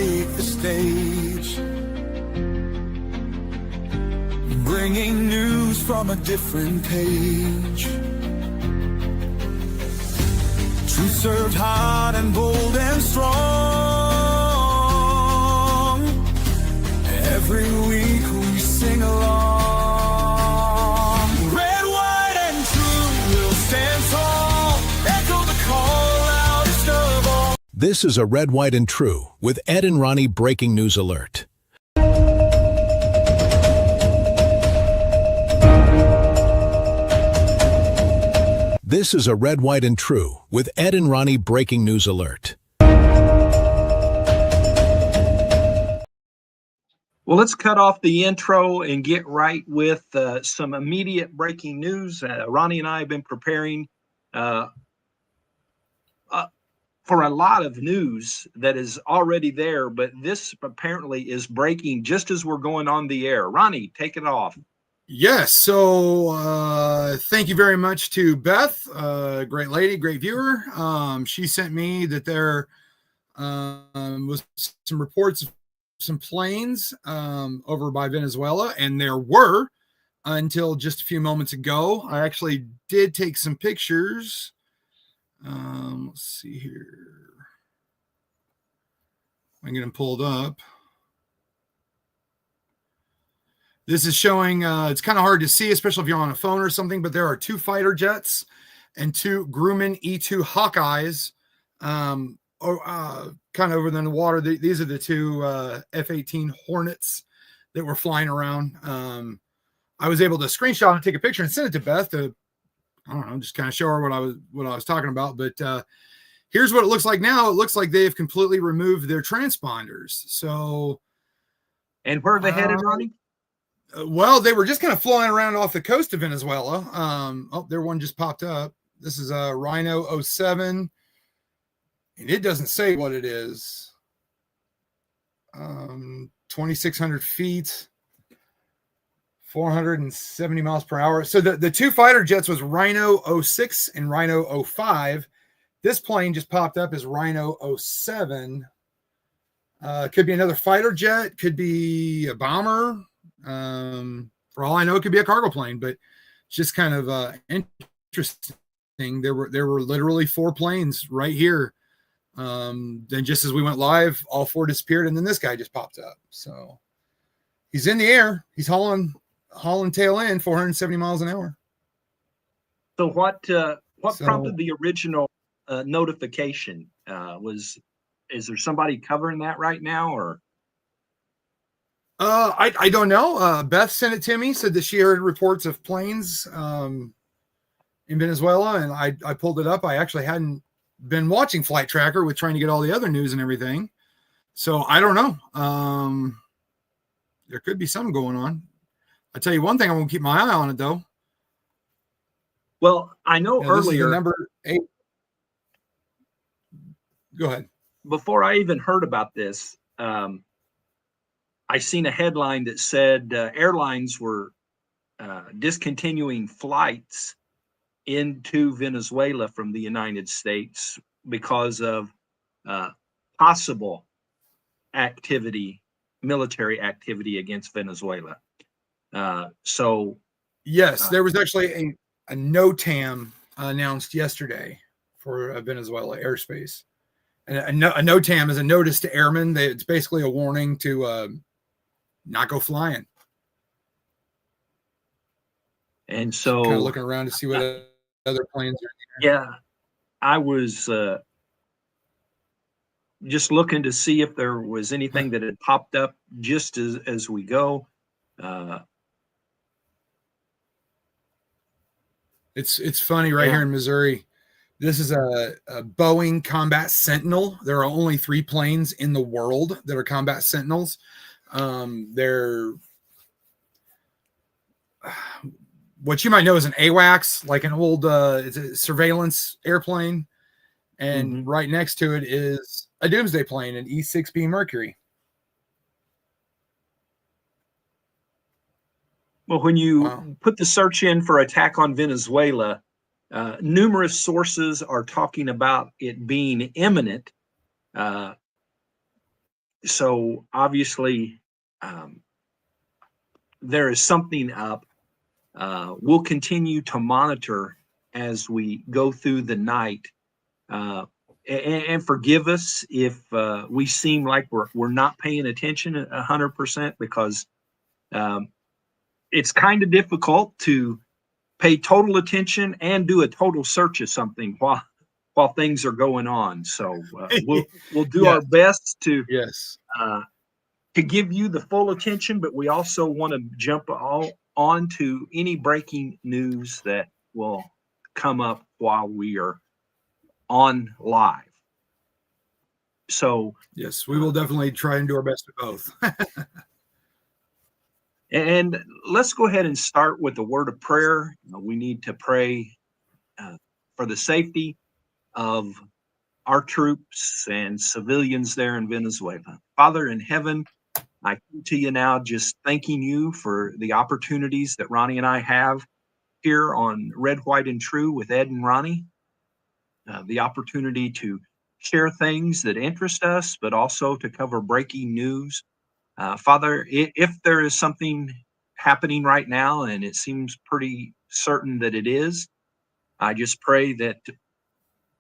take the stage, bringing news from a different page. Truth served hot and bold and strong. Every week we sing along. Red, white, and true will stand tall. Echo the call loudest of all. This is a Red, White, and True with Ed and Ronnie breaking news alert. This is a Red, White, and True with Ed and Ronnie breaking news alert. Well, let's cut off the intro and get right with some immediate breaking news. Ronnie and I have been preparing for a lot of news that is already there, but this apparently is breaking just as we're going on the air. Ronnie, take it off. Yes. So thank you very much to Beth, great lady, great viewer. She sent me that there was some reports of some planes over by Venezuela, and there were until just a few moments ago. I actually did take some pictures. Let's see here. I can get them pulled up. This is showing, it's kind of hard to see, especially if you're on a phone or something, but there are 2 fighter jets and 2 Grumman E-2 Hawkeyes kind of over in the water. These are the 2 F-18 Hornets that were flying around. I was able to screenshot and take a picture and send it to Beth to, I don't know, just kind of show her what I was talking about. But here's what it looks like now. It looks like they have completely removed their transponders. So, and where are they headed, Ronnie? Well, they were just kind of flying around off the coast of Venezuela. Oh, there one just popped up. This is a Rhino 07, and it doesn't say what it is. 2,600 feet, 470 miles per hour. So the 2 fighter jets was Rhino 06 and Rhino 05. This plane just popped up as Rhino 07. Could be another fighter jet, could be a bomber. For all I know, it could be a cargo plane, but it's just kind of interesting. There were literally 4 planes right here. Then just as we went live, all 4 disappeared, and then this guy just popped up. So he's in the air. He's hauling tail end 470 miles an hour. So what prompted the original notification? Is there somebody covering that right now, or? I don't know. Beth sent it to me, said that she heard reports of planes in Venezuela, and I pulled it up. I actually hadn't been watching Flight Tracker with trying to get all the other news and everything. So I don't know. There could be something going on. I'll tell you one thing, I'm going to keep my eye on it, though. Well, I know earlier. Number 8. Go ahead. Before I even heard about this, I seen a headline that said airlines were discontinuing flights into Venezuela from the United States because of possible military activity against Venezuela. So, yes, there was actually a NOTAM announced yesterday for Venezuela airspace. And a NOTAM is a notice to airmen. It's basically a warning to not go flying. And so kind of looking around to see what other planes are in there. Yeah, I was just looking to see if there was anything that had popped up just as we go. It's funny right here in Missouri. This is a Boeing Combat Sentinel. There are only 3 planes in the world that are Combat Sentinels. They're what you might know as an AWACS, like an old it's a surveillance airplane. And right next to it is a doomsday plane, an E-6B Mercury. Well, when you put the search in for attack on Venezuela, numerous sources are talking about it being imminent. So obviously, there is something up. We'll continue to monitor as we go through the night. And forgive us if we seem like we're not paying attention 100%, because it's kind of difficult to pay total attention and do a total search of something while things are going on. So we'll do Yes. our best Yes. to give you the full attention, but we also want to jump on to any breaking news that will come up while we are on live. So Yes, we will definitely try and do our best at both. and let's go ahead and start with a word of prayer. We need to pray for the safety of our troops and civilians there in Venezuela. Father in heaven, I come to you now just thanking you for the opportunities that Ronnie and I have here on Red, White, and True with Ed and Ronnie. The opportunity to share things that interest us, but also to cover breaking news. Father, if there is something happening right now, and it seems pretty certain that it is, I just pray that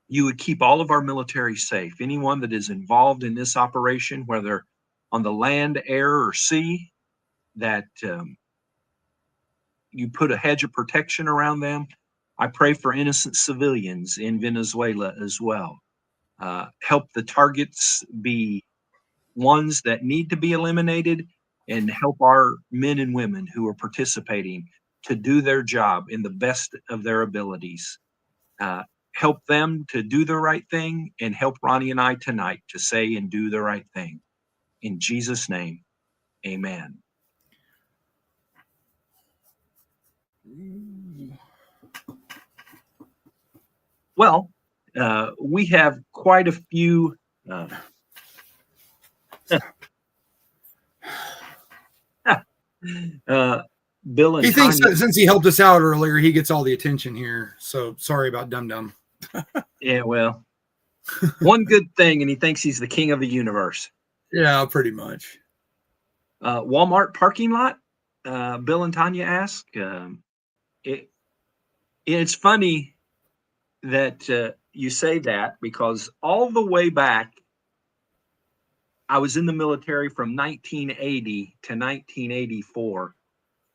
you would keep all of our military safe. Anyone that is involved in this operation, whether on the land, air, or sea, that you put a hedge of protection around them. I pray for innocent civilians in Venezuela as well. Help the targets be ones that need to be eliminated, and help our men and women who are participating to do their job in the best of their abilities. Help them to do the right thing, and help Ronnie and I tonight to say and do the right thing. In Jesus' name, amen. Well, we have quite a few Bill and He thinks Tanya. that since he helped us out earlier, he gets all the attention here. So sorry about Dum Dum. Yeah, well, one good thing, and he thinks he's the king of the universe. Yeah, pretty much. Walmart parking lot, Bill and Tanya ask. It's funny that you say that, because all the way back, I was in the military from 1980 to 1984,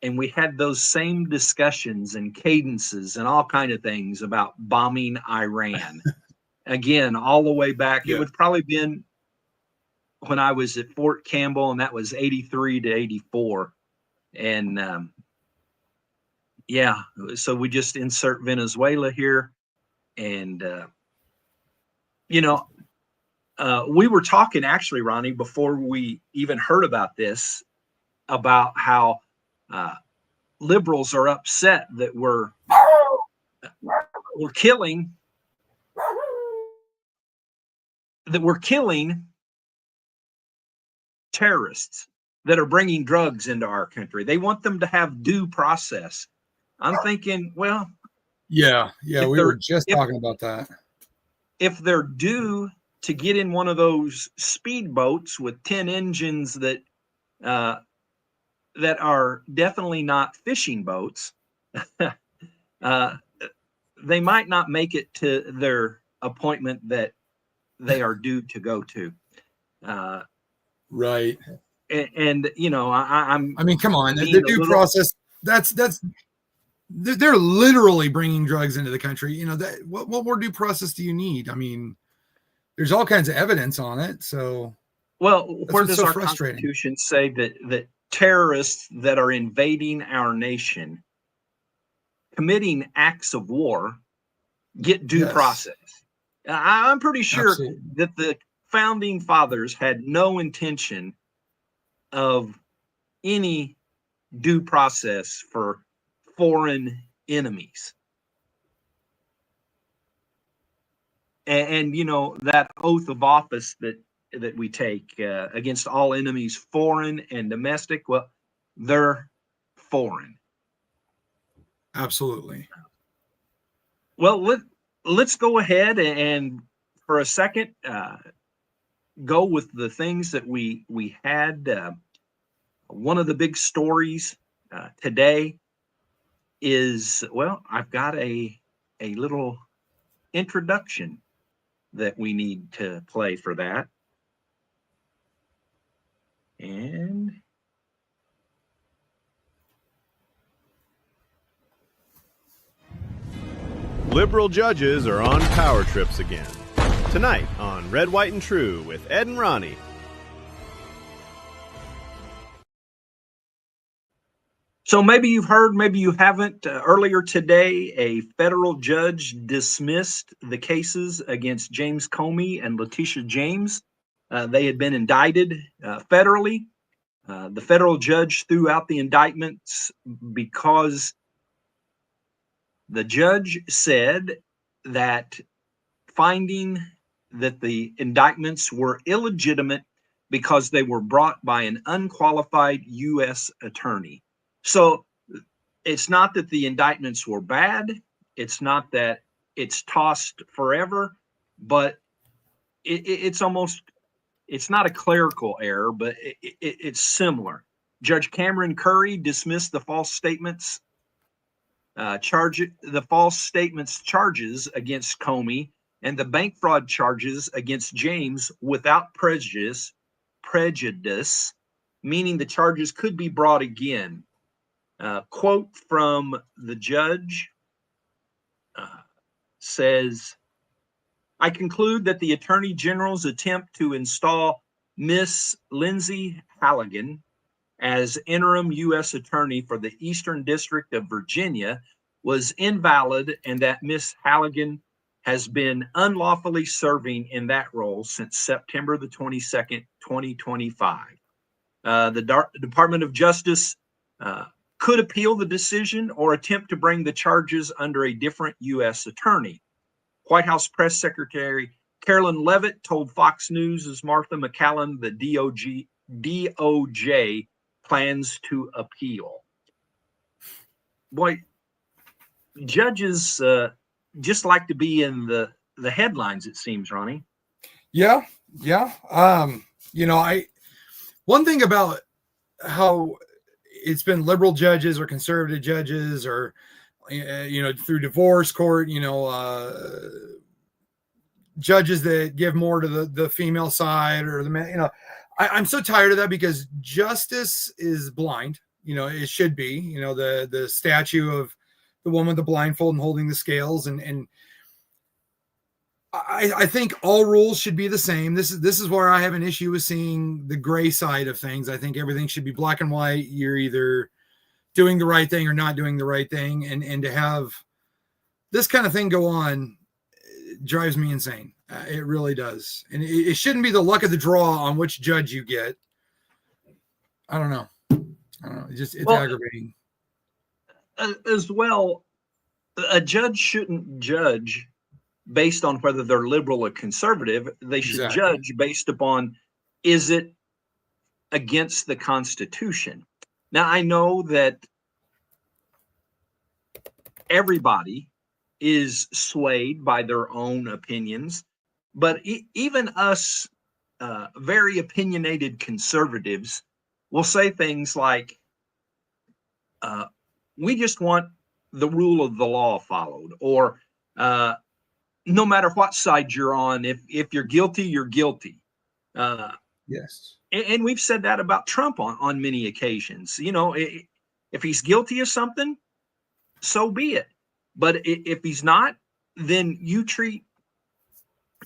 and we had those same discussions and cadences and all kind of things about bombing Iran. Again, all the way back, Yeah. it would probably been when I was at Fort Campbell, and that was 83 to 84. And yeah, so we just insert Venezuela here. And, we were talking actually, Ronnie, before we even heard about this, about how liberals are upset that we're killing terrorists that are bringing drugs into our country. They want them to have due process. I'm thinking, well, Yeah, we were just if, talking about that. if they're due to get in one of those speedboats with 10 engines that are definitely not fishing boats, they might not make it to their appointment that they are due to go to. Right. And I mean, come on, the due process. They're literally bringing drugs into the country. You know, that what more due process do you need? I mean, there's all kinds of evidence on it. So, well, where does our frustrating. Constitution say that terrorists that are invading our nation, committing acts of war, get due process? I'm pretty sure that the founding fathers had no intention of any due process for foreign enemies. And that oath of office that we take against all enemies, foreign and domestic, well, they're foreign. Absolutely. Well, let's go ahead and for a second go with the things that we had. One of the big stories today is, well, I've got a little introduction that we need to play for that. And Liberal judges are on power trips again. Tonight on Red, White, and True with Ed and Ronnie. so maybe you've heard, maybe you haven't. Earlier today, a federal judge dismissed the cases against James Comey and Letitia James. They had been indicted federally. The federal judge threw out the indictments because the judge said that finding that the indictments were illegitimate because they were brought by an unqualified U.S. attorney. So it's not that the indictments were bad. It's not that it's tossed forever, but it's almost, it's not a clerical error, but it's similar. Judge Cameron Curry dismissed the false statements charges against Comey and the bank fraud charges against James without prejudice, meaning the charges could be brought again. Quote from the judge says, I conclude that the Attorney General's attempt to install Miss Lindsay Halligan as interim U.S. Attorney for the Eastern District of Virginia was invalid, and that Miss Halligan has been unlawfully serving in that role since September the 22nd, 2025. The Department of Justice could appeal the decision or attempt to bring the charges under a different U.S. attorney. White House Press Secretary Carolyn Leavitt told Fox News' Martha McCallum the DOJ plans to appeal. Boy, judges just like to be in the headlines, it seems, Ronnie. Yeah. One thing about how it's been liberal judges or conservative judges or through divorce court, judges that give more to the female side or the man, I'm so tired of that because justice is blind. It should be, the statue of the woman with the blindfold and holding the scales. And I think all rules should be the same. This is where I have an issue with seeing the gray side of things. I think everything should be black and white. You're either doing the right thing or not doing the right thing. And to have this kind of thing go on drives me insane. It really does. And it shouldn't be the luck of the draw on which judge you get. I don't know. It's aggravating. As well, a judge shouldn't judge based on whether they're liberal or conservative. They should judge based upon, is it against the Constitution? Now, I know that everybody is swayed by their own opinions, but even us very opinionated conservatives will say things like, we just want the rule of the law followed, or no matter what side you're on, if you're guilty, you're guilty. Yes. And we've said that about Trump on many occasions. If he's guilty of something, so be it. But if he's not, then you treat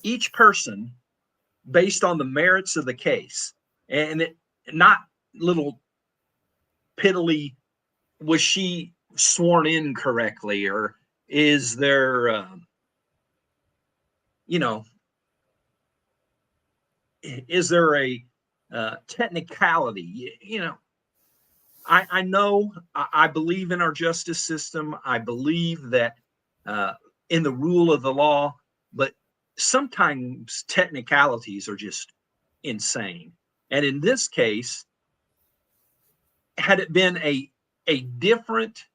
each person based on the merits of the case, and not little piddly, was she sworn in correctly, or is there, is there a technicality? I know, I believe in our justice system. I believe that in the rule of the law, but sometimes technicalities are just insane. And in this case, had it been a different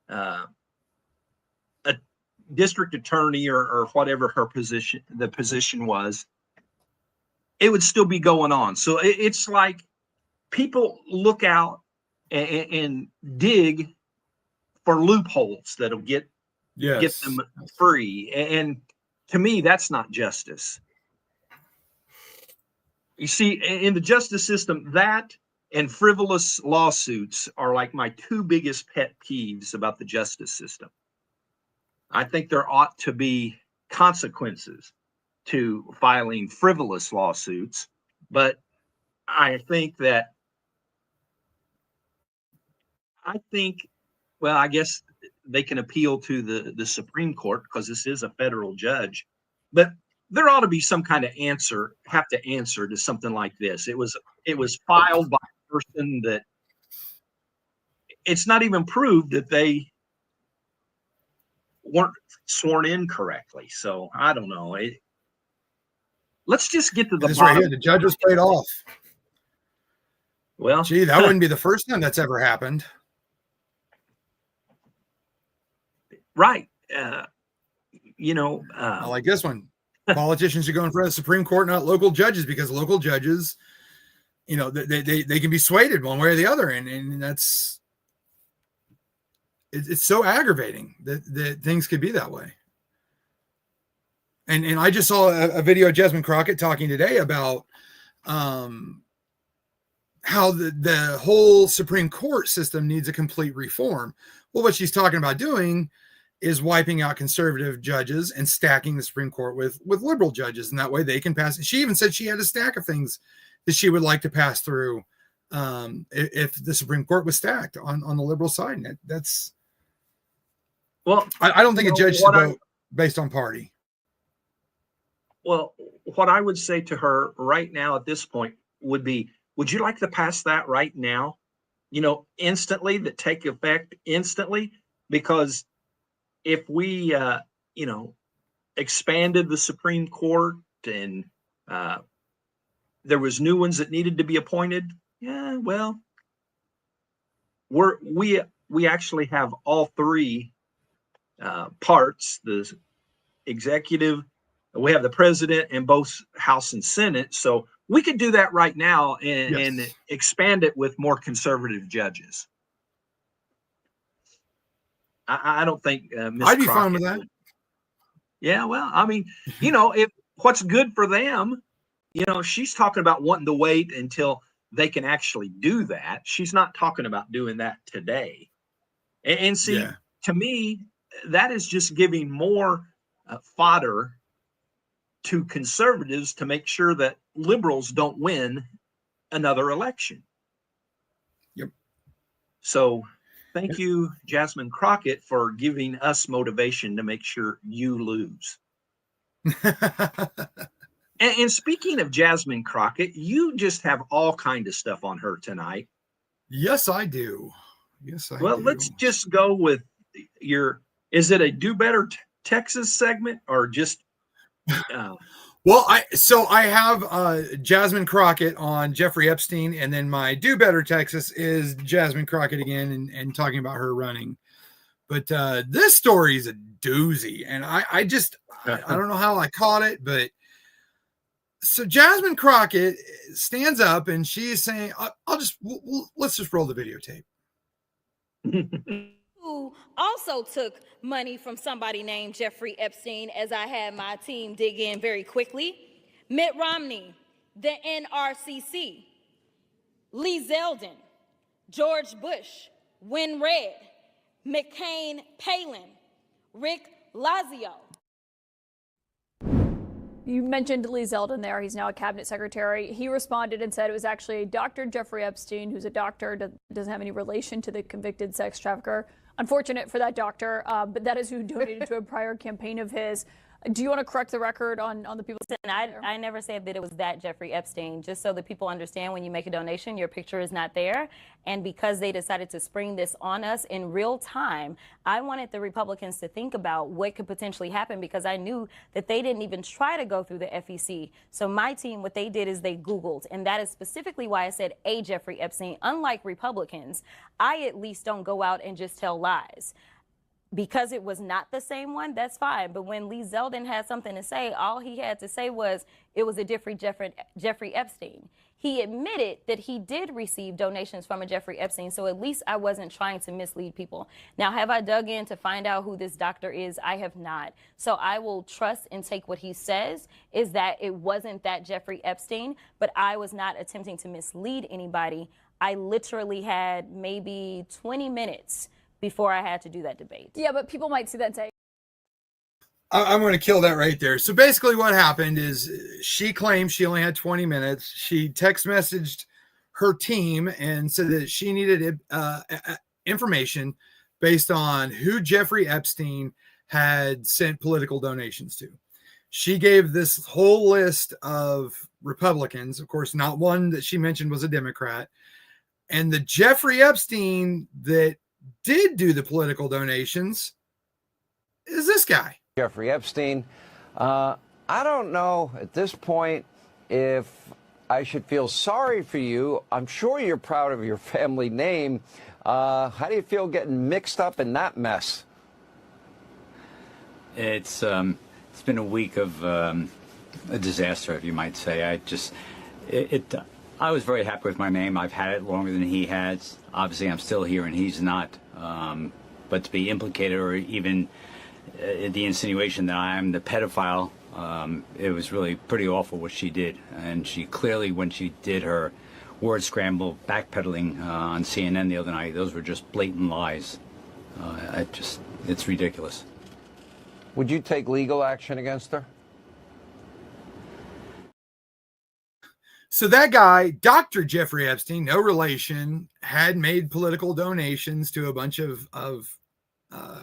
a district attorney or whatever the position was, it would still be going on. So it's like people look out and dig for loopholes that'll get them free. And to me, that's not justice. You see, in the justice system, that and frivolous lawsuits are like my two biggest pet peeves about the justice system. I think there ought to be consequences to filing frivolous lawsuits, but I think, well, I guess they can appeal to the Supreme Court because this is a federal judge, but there ought to be some kind of answer to something like this. It was filed by a person that it's not even proved that they weren't sworn in correctly. So I don't know. Let's just get to the bottom. Right here. The judge was paid off. Well, gee, that wouldn't be the first time that's ever happened. Right. Like this one. Politicians should go in front of the Supreme Court, not local judges, because local judges, they can be swayed one way or the other. And that's, it's so aggravating that things could be that way. And I just saw a video of Jasmine Crockett talking today about how the whole Supreme Court system needs a complete reform. Well, what she's talking about doing is wiping out conservative judges and stacking the Supreme Court with liberal judges. And that way they can pass it. She even said she had a stack of things that she would like to pass through if the Supreme Court was stacked on the liberal side. And that's, well, I don't think a judge should vote based on party. Well, what I would say to her right now at this point would be, would you like to pass that right now? Instantly, that take effect instantly? Because if we, expanded the Supreme Court and there was new ones that needed to be appointed, yeah, well, we actually have all three parts: the executive, we have the president, and both House and Senate. So we could do that right now and expand it with more conservative judges. I don't think Ms. I'd be Crockett fine with that. Yeah, well, I mean, if what's good for them, she's talking about wanting to wait until they can actually do that. She's not talking about doing that today. And see, to me, that is just giving more fodder to conservatives to make sure that liberals don't win another election. Yep. So thank you, Jasmine Crockett, for giving us motivation to make sure you lose. and speaking of Jasmine Crockett, you just have all kind of stuff on her tonight. Yes, I do. Well, let's just go with is it a Do Better Texas segment or just... Well, I have Jasmine Crockett on Jeffrey Epstein, and then my Do Better Texas is Jasmine Crockett again and talking about her running. But this story is a doozy, and I don't know how I caught it, but so Jasmine Crockett stands up and she's saying, let's just roll the videotape. Who also took money from somebody named Jeffrey Epstein, as I had my team dig in very quickly. Mitt Romney, the NRCC, Lee Zeldin, George Bush, Win Red, McCain Palin, Rick Lazio. You mentioned Lee Zeldin there. He's now a cabinet secretary. He responded and said it was actually Dr. Jeffrey Epstein, who's a doctor, doesn't have any relation to the convicted sex trafficker. Unfortunate for that doctor, but that is who donated to a prior campaign of his. Do you want to correct the record on the people? I never said that it was that Jeffrey Epstein, just so that people understand when you make a donation, your picture is not there. And because they decided to spring this on us in real time, I wanted the Republicans to think about what could potentially happen, because I knew that they didn't even try to go through the FEC. So my team, what they did is they Googled, and that is specifically why I said a Jeffrey Epstein. Unlike Republicans, I at least don't go out and just tell lies. because it was not the same one, that's fine. But when Lee Zeldin had something to say, all he had to say was it was a different Jeffrey Epstein. He admitted that he did receive donations from a Jeffrey Epstein, so at least I wasn't trying to mislead people. Now, have I dug in to find out who this doctor is? I have not. So I will trust and take what he says, is that it wasn't that Jeffrey Epstein, but I was not attempting to mislead anybody. I literally had maybe 20 minutes before I had to do that debate. Yeah, but people might see that and say, I'm going to kill that right there. So basically what happened is she claimed she only had 20 minutes. She text messaged her team and said that she needed information based on who Jeffrey Epstein had sent political donations to. She gave this whole list of Republicans. Of course, not one that she mentioned was a Democrat. And the Jeffrey Epstein that did do the political donations is this guy. Jeffrey Epstein. I don't know at this point if I should feel sorry for you. I'm sure you're proud of your family name. How do you feel getting mixed up in that mess? It's been a week of a disaster, if you might say. I was very happy with my name. I've had it longer than he has. Obviously, I'm still here and he's not. But to be implicated or even the insinuation that I am the pedophile, it was really pretty awful what she did. And she clearly, when she did her word scramble backpedaling on CNN the other night, those were just blatant lies. It's ridiculous. Would you take legal action against her? So that guy, Dr. Jeffrey Epstein, no relation, had made political donations to a bunch of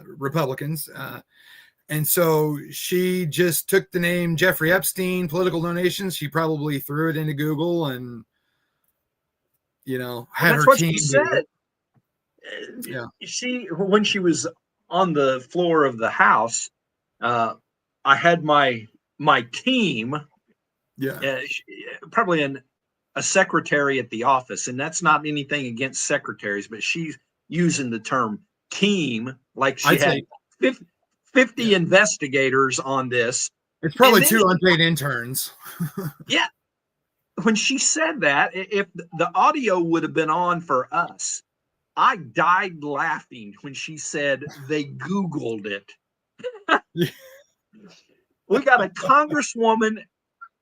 Republicans. And so she just took the name Jeffrey Epstein, political donations. She probably threw it into Google and, had That's her what team. she said. Yeah. When she was on the floor of the House, I had my team, probably a secretary at the office, and that's not anything against secretaries, but she's using the term team like she had 50 investigators on this. It's probably 2 unpaid interns. Yeah. When she said that, if the audio would have been on for us, I died laughing when she said they Googled it. We got a congresswoman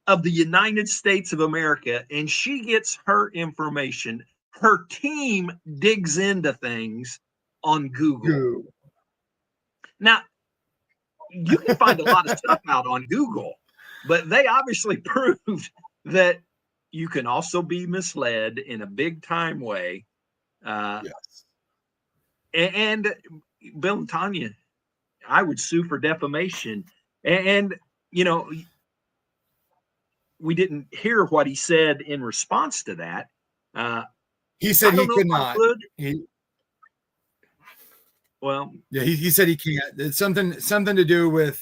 of the United States of America, and she gets her information. Her team digs into things on Google. Now, you can find a lot of stuff out on Google, but they obviously proved that you can also be misled in a big time way. Yes. And Bill and Tanya, I would sue for defamation. And we didn't hear what he said in response to that. He said he could not. He said he can't. It's something to do with.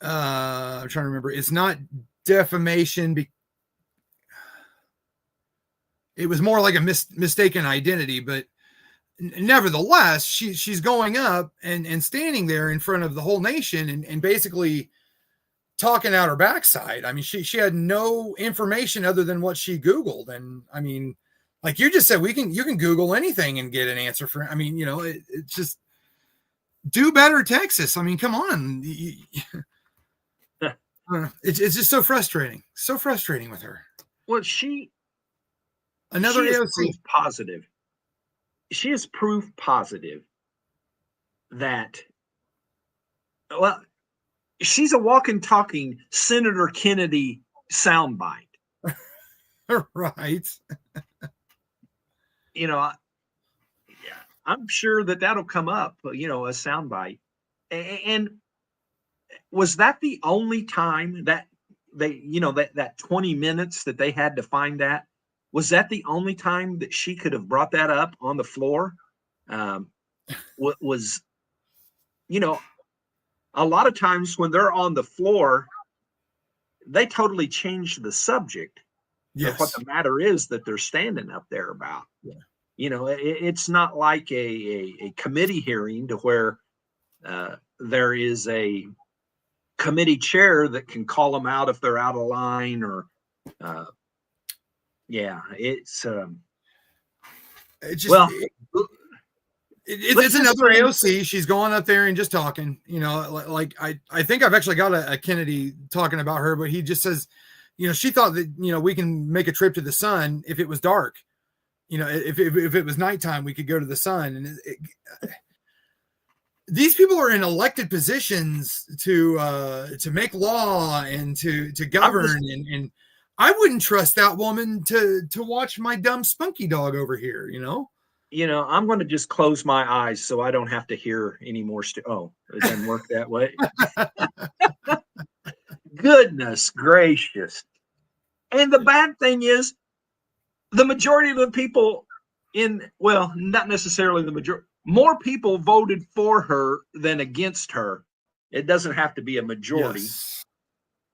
I'm trying to remember. It's not defamation. It was more like a mistaken identity, but nevertheless, she's going up and standing there in front of the whole nation and basically talking out her backside. I mean, she had no information other than what she Googled. And I mean, like you just said, you can Google anything and get an answer for, I mean, it's just do better, Texas. I mean, come on. It's just so frustrating. So frustrating with her. Well, another AOC positive. She is proof positive that, well, she's a walking, talking Senator Kennedy soundbite. Right. I'm sure that'll come up, a soundbite. And was that the only time that they, that 20 minutes that they had to find that? Was that the only time that she could have brought that up on the floor? Was a lot of times when they're on the floor, they totally change the subject of what the matter is that they're standing up there about. Yeah. It's not like a committee hearing to where There is a committee chair that can call them out if they're out of line, or yeah, It's just well. It's another AOC. She's going up there and just talking, like I think I've actually got a Kennedy talking about her, but he just says, she thought that, we can make a trip to the sun if it was dark, if it was nighttime, we could go to the sun. And these people are in elected positions to make law and to govern. And I wouldn't trust that woman to watch my dumb spunky dog over here, I'm going to just close my eyes so I don't have to hear any more. Oh, it doesn't work that way. Goodness gracious. And the bad thing is, the majority of the people not necessarily the majority, more people voted for her than against her. It doesn't have to be a majority, yes.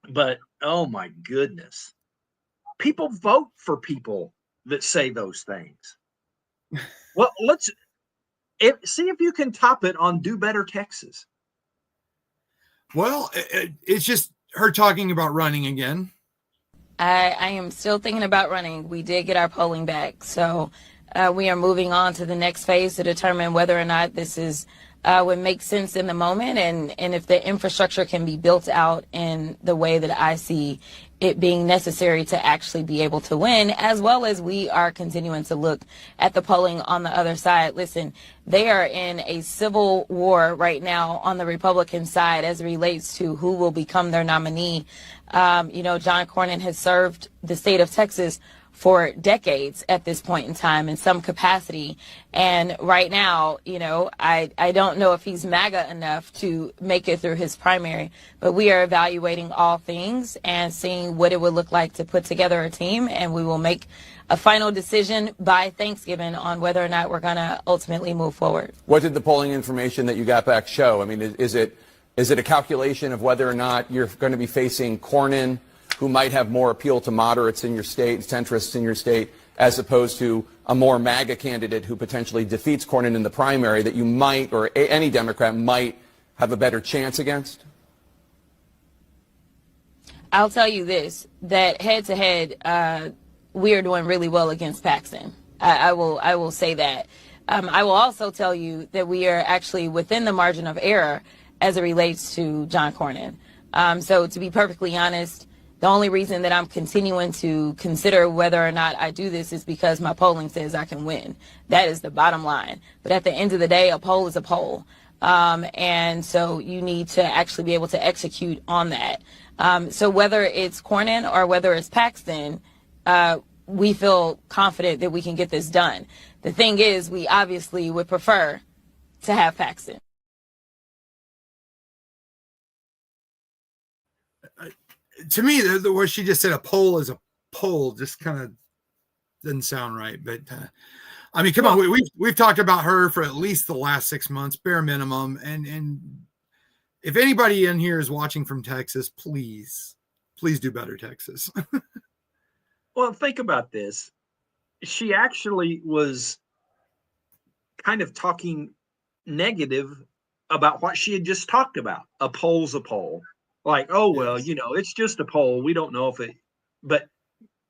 But oh my goodness. People vote for people that say those things. Well, let's see if you can top it on Do Better Texas. Well, it's just her talking about running again. I am still thinking about running. We did get our polling back, so we are moving on to the next phase to determine whether or not this is would make sense in the moment, and if the infrastructure can be built out in the way that I see it being necessary to actually be able to win, as well as we are continuing to look at the polling on the other side. Listen, they are in a civil war right now on the Republican side as it relates to who will become their nominee. John Cornyn has served the state of Texas for decades at this point in time in some capacity. And right now, I don't know if he's MAGA enough to make it through his primary, but we are evaluating all things and seeing what it would look like to put together a team. And we will make a final decision by Thanksgiving on whether or not we're going to ultimately move forward. What did the polling information that you got back show? I mean, is it a calculation of whether or not you're going to be facing Cornyn, who might have more appeal to moderates in your state, centrists in your state, as opposed to a more MAGA candidate who potentially defeats Cornyn in the primary that you might, or any Democrat might, have a better chance against? I'll tell you this, that head-to-head, we are doing really well against Paxton. I will say that. I will also tell you that we are actually within the margin of error as it relates to John Cornyn. So to be perfectly honest, the only reason that I'm continuing to consider whether or not I do this is because my polling says I can win. That is the bottom line. But at the end of the day, a poll is a poll. And so you need to actually be able to execute on that. So whether it's Cornyn or whether it's Paxton, we feel confident that we can get this done. The thing is, we obviously would prefer to have Paxton. To me, the what she just said, a poll is a poll, just kind of doesn't sound right. But I mean, come on, we've talked about her for at least the last 6 months, bare minimum. And if anybody in here is watching from Texas, please do better, Texas. Well, think about this. She actually was kind of talking negative about what she had just talked about. A poll's a poll. Like, oh, well, it's just a poll. We don't know if it, but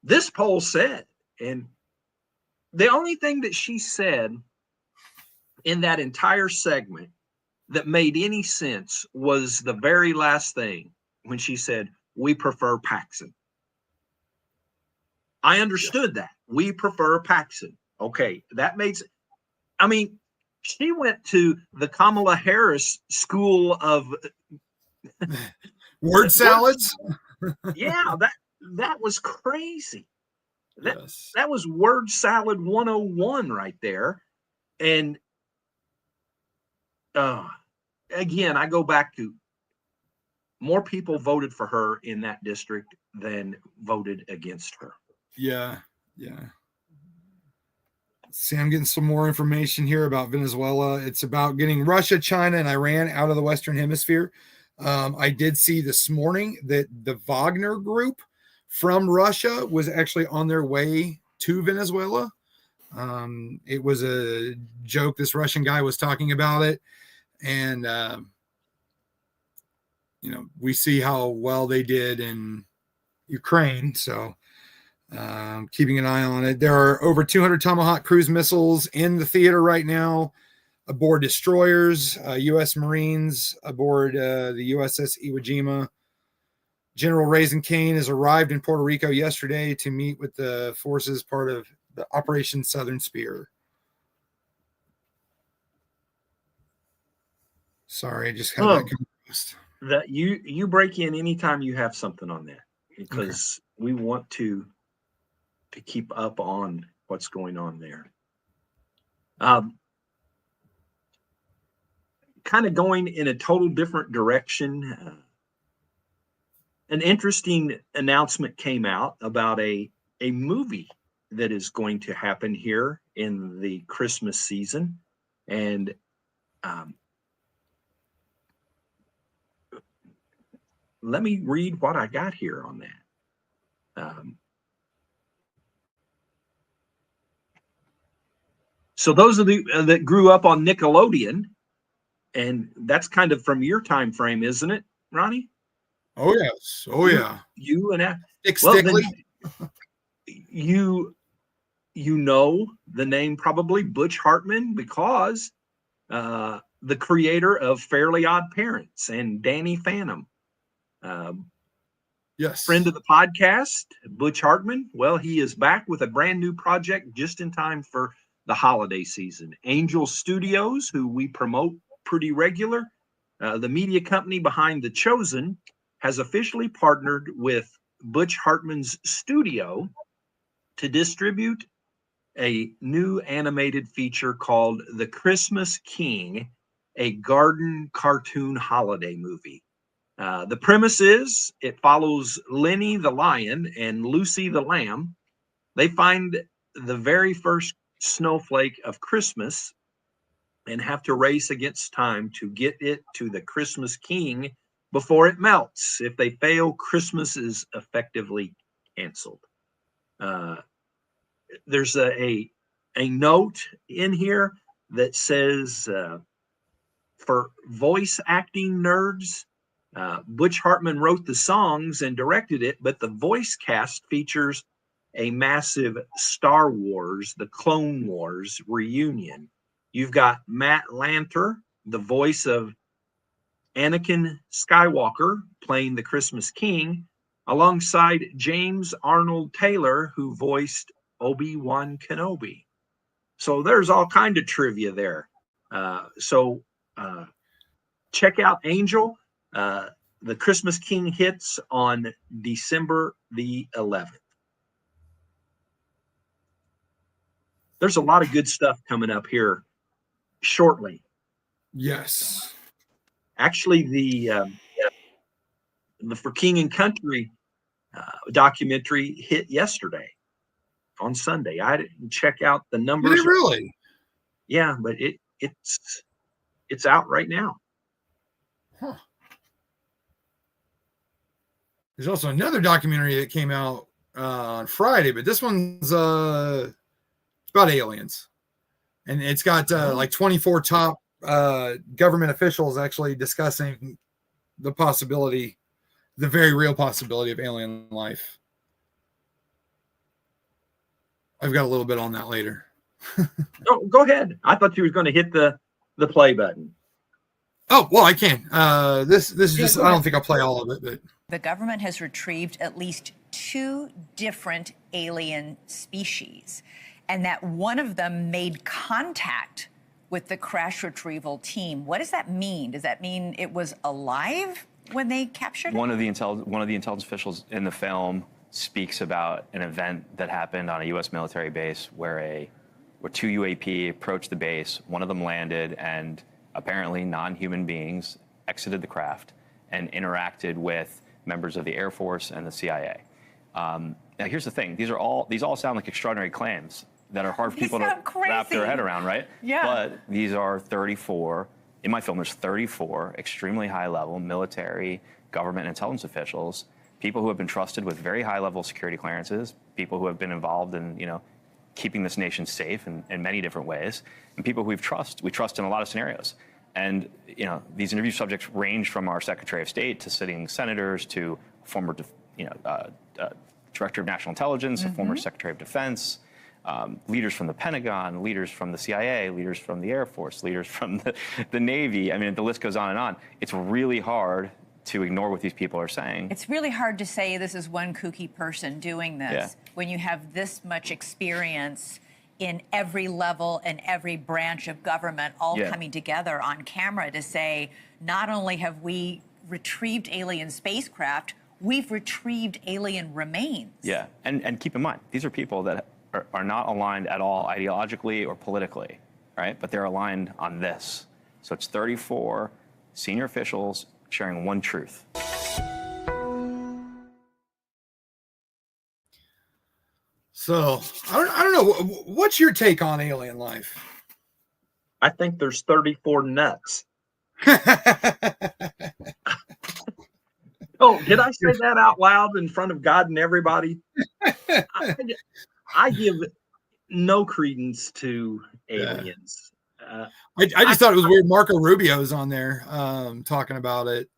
this poll said, and the only thing that she said in that entire segment that made any sense was the very last thing when she said, we prefer Paxton. I understood that. We prefer Paxton. Okay, that makes, I mean, she went to the Kamala Harris School of word salads. Yeah, that was crazy. That was word salad 101 right there. And again, I go back to more people voted for her in that district than voted against her. Yeah. See, I'm getting some more information here about Venezuela. It's about getting Russia, China, and Iran out of the Western Hemisphere. I did see this morning that the Wagner group from Russia was actually on their way to Venezuela. It was a joke. This Russian guy was talking about it. And, we see how well they did in Ukraine. So keeping an eye on it. There are over 200 Tomahawk cruise missiles in the theater right now, aboard destroyers, U.S. Marines aboard the USS Iwo Jima. General Raisin Kane has arrived in Puerto Rico yesterday to meet with the forces part of the Operation Southern Spear. Sorry, I just had that composed. That you break in anytime you have something on that, because we want to keep up on what's going on there. Kind of going in a total different direction. An interesting announcement came out about a movie that is going to happen here in the Christmas season. And let me read what I got here on that. So those of you that grew up on Nickelodeon, and that's kind of from your time frame, isn't it, Ronnie? Oh yes. Oh yeah. You and Stickly. You know the name probably Butch Hartman because the creator of Fairly Odd Parents and Danny Phantom. Yes. Friend of the podcast, Butch Hartman. Well, he is back with a brand new project just in time for the holiday season. Angel Studios, who we promote pretty regular, the media company behind The Chosen, has officially partnered with Butch Hartman's studio to distribute a new animated feature called The Christmas King, a garden cartoon holiday movie. The premise is it follows Lenny the lion and Lucy the lamb. They find the very first snowflake of Christmas and have to race against time to get it to the Christmas King before it melts. If they fail, Christmas is effectively canceled. There's a note in here that says for voice acting nerds, Butch Hartman wrote the songs and directed it, but the voice cast features a massive Star Wars, the Clone Wars reunion. You've got Matt Lanter, the voice of Anakin Skywalker, playing the Christmas King, alongside James Arnold Taylor, who voiced Obi-Wan Kenobi. So there's all kind of trivia there. Check out Angel. The Christmas King hits on December the 11th. There's a lot of good stuff coming up here shortly. Yes. Actually, the For King and Country documentary hit yesterday on Sunday. I didn't check out the numbers. Did it really? Yeah, but it's out right now. Huh. There's also another documentary that came out on Friday, but this one's it's about aliens, and it's got like 24 top government officials actually discussing the possibility, the very real possibility of alien life. I've got a little bit on that later. Oh, go ahead. I thought you were going to hit the play button. Oh, well, I can. This is just, I don't think I'll play all of it, but the government has retrieved at least 2 different alien species, and that one of them made contact with the crash retrieval team. What does that mean? Does that mean it was alive when they captured it? One of the intelligence officials in the film speaks about an event that happened on a U.S. military base where 2 UAP approached the base. One of them landed, and apparently non-human beings exited the craft and interacted with members of the Air Force and the CIA. Now, here's the thing: these all sound like extraordinary claims that are hard for people to wrap their head around, right? Yeah. But these are 34. In my film, there's 34 extremely high-level military, government, intelligence officials, people who have been trusted with very high-level security clearances, people who have been involved in, keeping this nation safe in many different ways, and people who we trust in a lot of scenarios. And, you know, these interview subjects range from our Secretary of State to sitting senators to former, Director of National Intelligence, a former Secretary of Defense, leaders from the Pentagon, leaders from the CIA, leaders from the Air Force, leaders from the Navy. I mean, the list goes on and on. It's really hard to ignore what these people are saying. It's really hard to say this is one kooky person doing this when you have this much experience in every level and every branch of government all coming together on camera to say, not only have we retrieved alien spacecraft, we've retrieved alien remains. Yeah, and keep in mind, these are people that are not aligned at all ideologically or politically, right? But they're aligned on this. So it's 34 senior officials sharing one truth. So I don't know. What's your take on alien life? I think there's 34 nuts. Oh, did I say that out loud in front of God and everybody? I give no credence to aliens. I just thought it was weird. Marco Rubio's on there talking about it.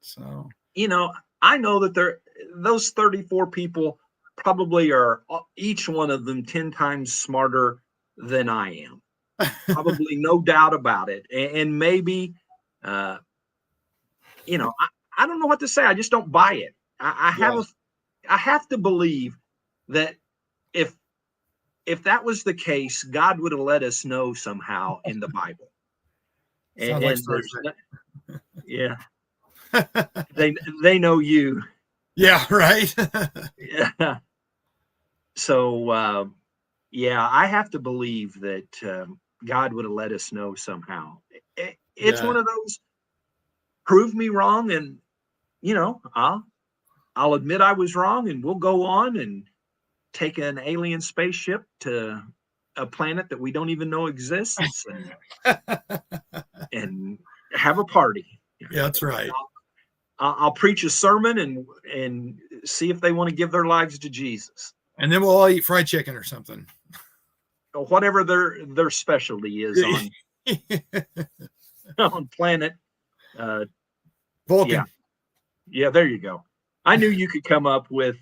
So, you know, I know that those 34 people probably are each one of them 10 times smarter than I am. Probably no doubt about it. And maybe, you know, I don't know what to say. I just don't buy it. I have to believe that if that was the case, God would have let us know somehow in the Bible. And yeah, they know you. Yeah, right. Yeah. So I have to believe that God would have let us know somehow. It's one of those, prove me wrong, and you know, I'll admit I was wrong, and we'll go on and take an alien spaceship to a planet that we don't even know exists, and have a party. Yeah, that's right. I'll preach a sermon and see if they want to give their lives to Jesus. And then we'll all eat fried chicken or something. Or whatever their specialty is on planet Vulcan. Yeah, there you go. I knew you could come up with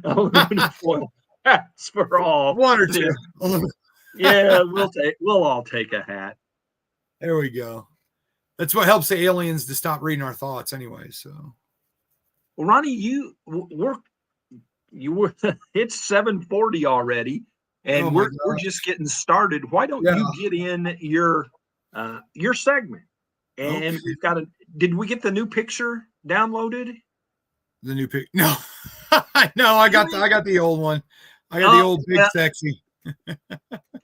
aluminum foil hats for all. One or two. Yeah, we'll all take a hat. There we go. That's what helps the aliens to stop reading our thoughts anyway. So, well, Ronnie, you were it's 7:40 already, and we're just getting started. Why don't you get in your segment? And we've got did we get the new picture downloaded? The new pic? No, no, I got the old one. I got the old big sexy.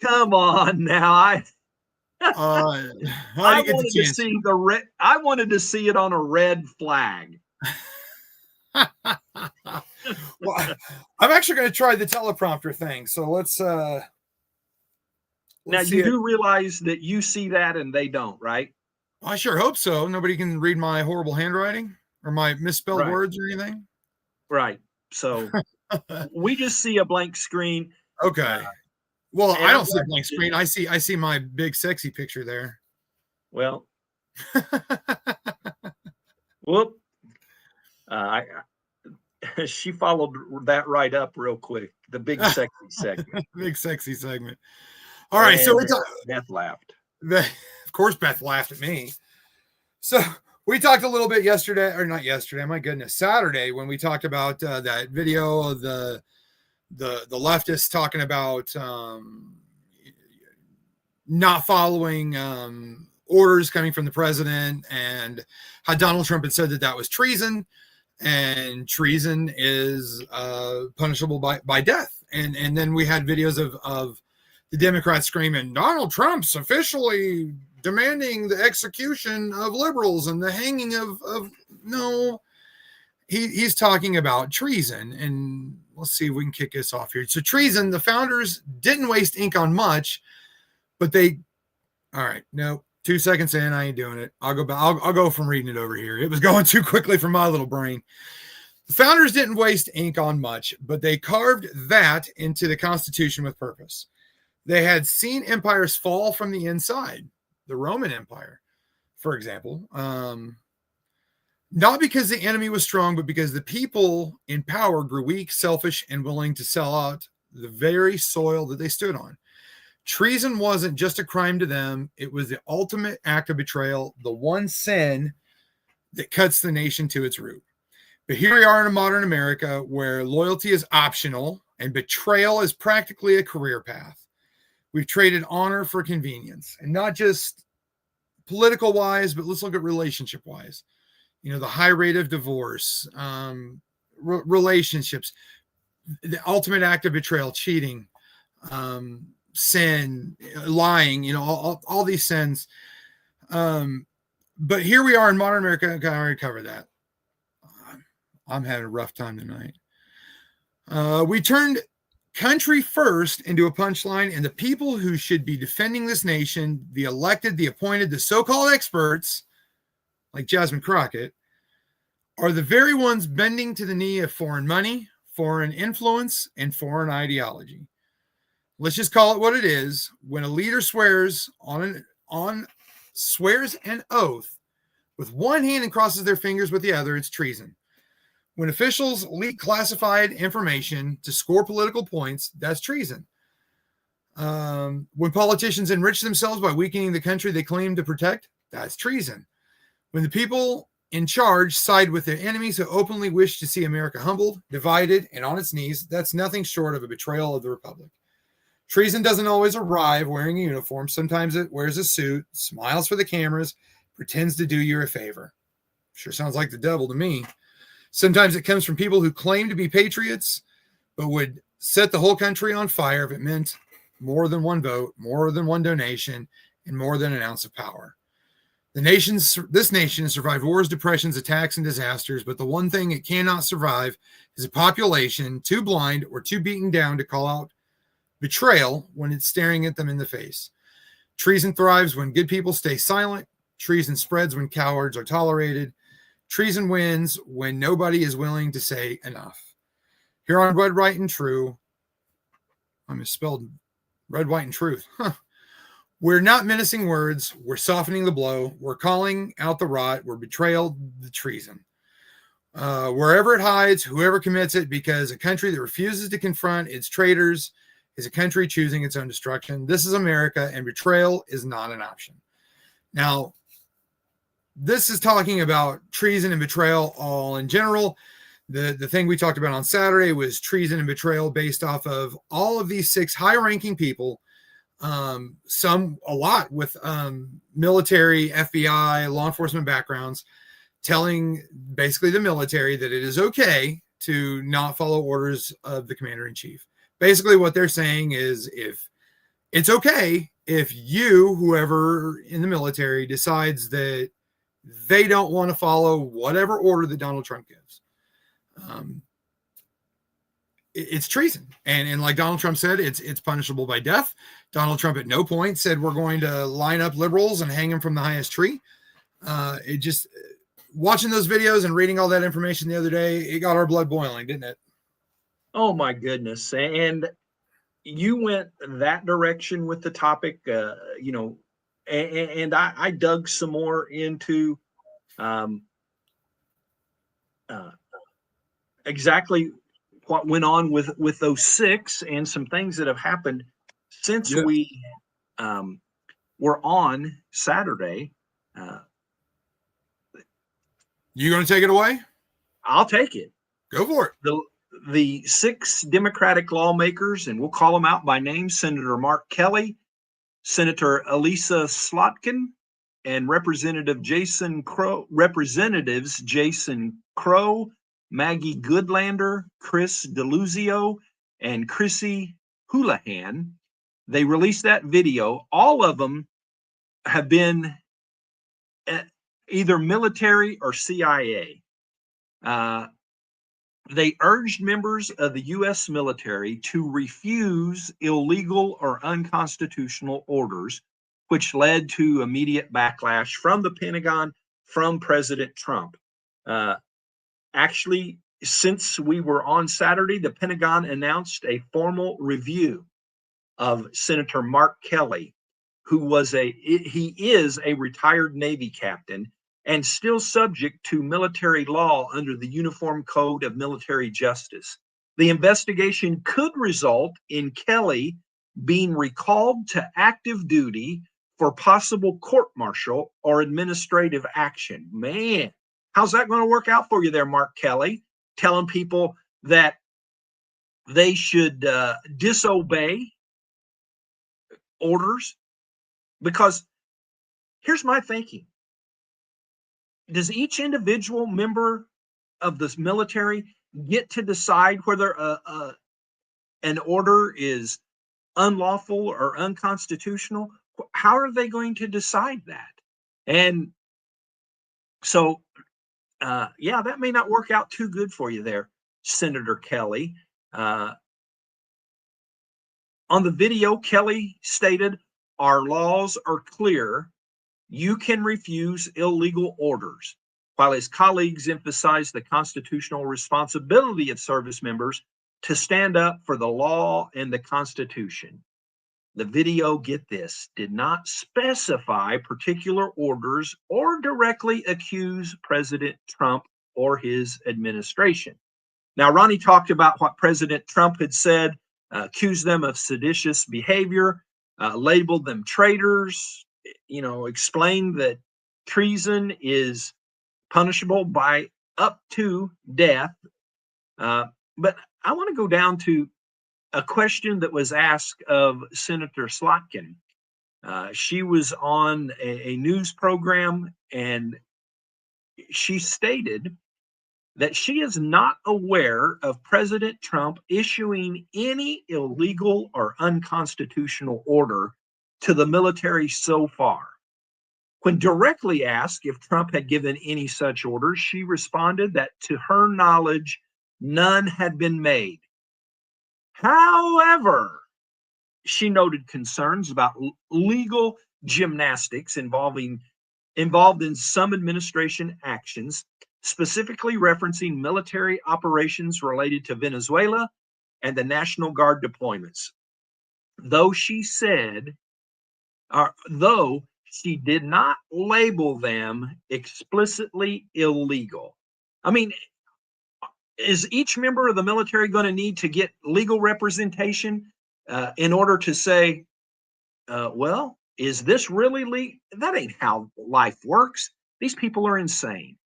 Come on now, I wanted to see the red. I wanted to see it on a red flag. Well, I'm actually going to try the teleprompter thing. So let's now you do realize that you see that and they don't, right? I sure hope so. Nobody can read my horrible handwriting or my misspelled words or anything. Right. So we just see a blank screen. Okay. Well, I don't see a blank screen. I see my big sexy picture there. Well, whoop. She followed that right up real quick. The big sexy segment. Big sexy segment. All right. So Beth laughed. Of course, Beth laughed at me. So we talked a little bit yesterday, or not yesterday, my goodness, Saturday, when we talked about that video of the leftists talking about not following orders coming from the president, and how Donald Trump had said that was treason, and treason is punishable by death. And then we had videos of the Democrats screaming, Donald Trump's officially demanding the execution of liberals and the hanging of no, he's talking about treason. And let's see if we can kick this off here. So treason, the founders didn't waste ink on much, but all right, no, 2 seconds in, I ain't doing it. I'll go back. I'll go from reading it over here. It was going too quickly for my little brain. The founders didn't waste ink on much, but they carved that into the Constitution with purpose. They had seen empires fall from the inside. the Roman Empire, for example. Not because the enemy was strong, but because the people in power grew weak, selfish, and willing to sell out the very soil that they stood on. Treason wasn't just a crime to them. It was the ultimate act of betrayal, the one sin that cuts the nation to its root. But here we are in a modern America where loyalty is optional and betrayal is practically a career path. We've traded honor for convenience, and not just political wise, but let's look at relationship wise. You know, the high rate of divorce, relationships, the ultimate act of betrayal, cheating, sin, lying, you know, all these sins. But here we are in modern America. I already covered that. I'm having a rough time tonight. We turned country first into a punchline, and the people who should be defending this nation, the elected, the appointed, the so-called experts, like Jasmine Crockett, are the very ones bending to the knee of foreign money, foreign influence, and foreign ideology. Let's just call it what it is. When a leader swears swears an oath with one hand and crosses their fingers with the other, it's treason. When officials leak classified information to score political points, that's treason. When politicians enrich themselves by weakening the country they claim to protect, that's treason. When the people in charge side with their enemies who openly wish to see America humbled, divided, and on its knees, that's nothing short of a betrayal of the republic. Treason doesn't always arrive wearing a uniform. Sometimes it wears a suit, smiles for the cameras, pretends to do you a favor. Sure sounds like the devil to me. Sometimes it comes from people who claim to be patriots, but would set the whole country on fire if it meant more than one vote, more than one donation, and more than an ounce of power. This nation has survived wars, depressions, attacks, and disasters, but the one thing it cannot survive is a population too blind or too beaten down to call out betrayal when it's staring at them in the face. Treason thrives when good people stay silent. Treason spreads when cowards are tolerated. Treason wins when nobody is willing to say enough. Here on Red, White, and True, I misspelled Red, White, and Truth. We're not menacing words. We're softening the blow. We're calling out the rot. We're betrayal, the treason. Wherever it hides, whoever commits it, because a country that refuses to confront its traitors is a country choosing its own destruction. This is America, and betrayal is not an option. Now, this is talking about treason and betrayal all in general. The thing we talked about on Saturday was treason and betrayal based off of all of these 6 high-ranking people, some a lot with military, FBI, law enforcement backgrounds, telling basically the military that it is okay to not follow orders of the commander-in-chief. Basically what they're saying is if it's okay if you, whoever in the military, decides that they don't want to follow whatever order that Donald Trump gives. It's treason. And like Donald Trump said, it's punishable by death. Donald Trump at no point said we're going to line up liberals and hang them from the highest tree. It just, watching those videos and reading all that information the other day, it got our blood boiling, didn't it? Oh my goodness. And you went that direction with the topic, and I dug some more into exactly what went on with those 6 and some things that have happened since we were on Saturday. You going to take it away? I'll take it. Go for it. The 6 Democratic lawmakers, and we'll call them out by name: Senator Mark Kelly, Senator Elisa Slotkin, and Representatives Jason Crow, Maggie Goodlander, Chris DeLuzio, and Chrissy Houlihan. They released that video. All of them have been either military or CIA. They urged members of the U.S. military to refuse illegal or unconstitutional orders, which led to immediate backlash from the Pentagon, from President Trump. Actually, since we were on Saturday, the Pentagon announced a formal review of Senator Mark Kelly he is a retired Navy captain and still subject to military law under the Uniform Code of Military Justice. The investigation could result in Kelly being recalled to active duty for possible court-martial or administrative action. Man, how's that going to work out for you there, Mark Kelly? Telling people that they should disobey orders? Because here's my thinking. Does each individual member of this military get to decide whether an order is unlawful or unconstitutional? How are they going to decide that? And so, yeah, that may not work out too good for you there, Senator Kelly. On the video, Kelly stated, "Our laws are clear. You can refuse illegal orders," while his colleagues emphasized the constitutional responsibility of service members to stand up for the law and the Constitution. The video, get this, did not specify particular orders or directly accuse President Trump or his administration. Now, Ronnie talked about what President Trump had said, accused them of seditious behavior, labeled them traitors, explained that treason is punishable by up to death. But I want to go down to a question that was asked of Senator Slotkin. She was on a news program, and she stated that she is not aware of President Trump issuing any illegal or unconstitutional order to the military so far. When directly asked if Trump had given any such orders, she responded that to her knowledge, none had been made. However, she noted concerns about legal gymnastics involved in some administration actions, specifically referencing military operations related to Venezuela and the National Guard deployments. Though she did not label them explicitly illegal. I mean, is each member of the military going to need to get legal representation in order to say, well, is this really legal? That ain't how life works. These people are insane.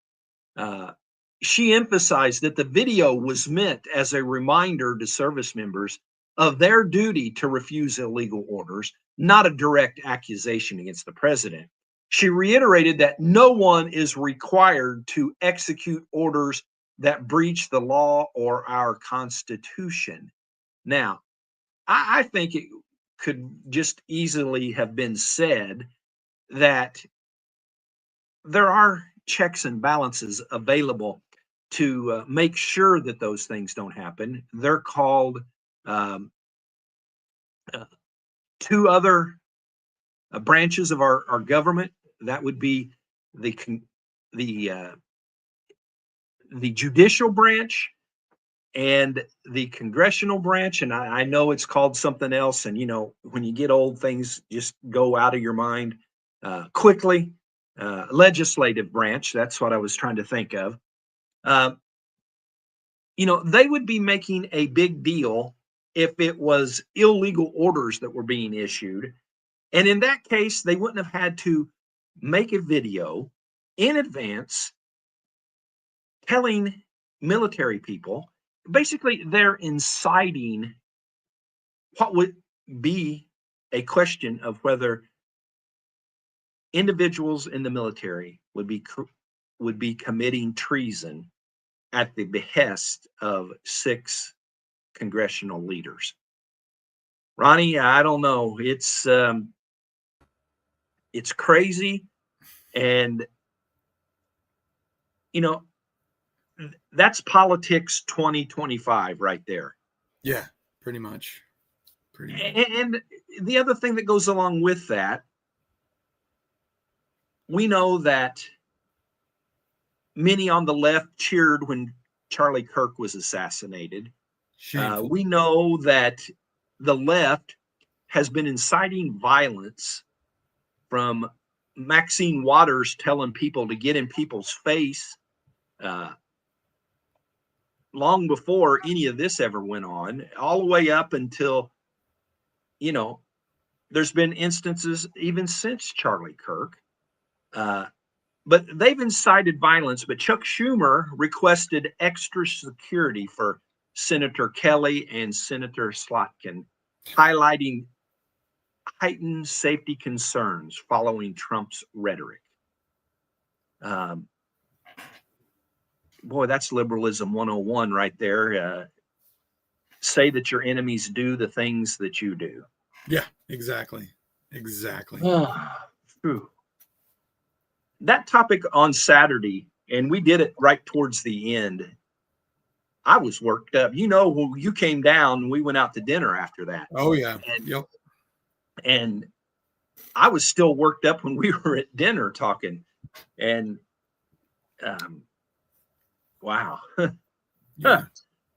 She emphasized that the video was meant as a reminder to service members of their duty to refuse illegal orders, not a direct accusation against the president. She reiterated that no one is required to execute orders that breach the law or our Constitution. Now, I think it could just easily have been said that there are checks and balances available to make sure that those things don't happen. They're called two other branches of our government. That would be the judicial branch and the congressional branch. And I know it's called something else. And, when you get old, things just go out of your mind quickly. Legislative branch, that's what I was trying to think of. They would be making a big deal if it was illegal orders that were being issued. And in that case, they wouldn't have had to make a video in advance telling military people, basically they're inciting what would be a question of whether individuals in the military would be committing treason at the behest of 6 congressional leaders. Ronnie, I don't know. It's crazy. And, that's politics 2025 right there. Yeah, pretty much. And the other thing that goes along with that, we know that many on the left cheered when Charlie Kirk was assassinated. We know that the left has been inciting violence from Maxine Waters telling people to get in people's face long before any of this ever went on, all the way up until, you know, there's been instances even since Charlie Kirk. But they've incited violence. But Chuck Schumer requested extra security for Senator Kelly and Senator Slotkin, highlighting heightened safety concerns following Trump's rhetoric. Boy, that's liberalism 101 right there. Say that your enemies do the things that you do. Yeah, exactly. Exactly. True. That topic on Saturday, and we did it right towards the end. I was worked up. You know, you came down and we went out to dinner after that. Oh, yeah. And, yep. And I was still worked up when we were at dinner talking. And wow. Yeah.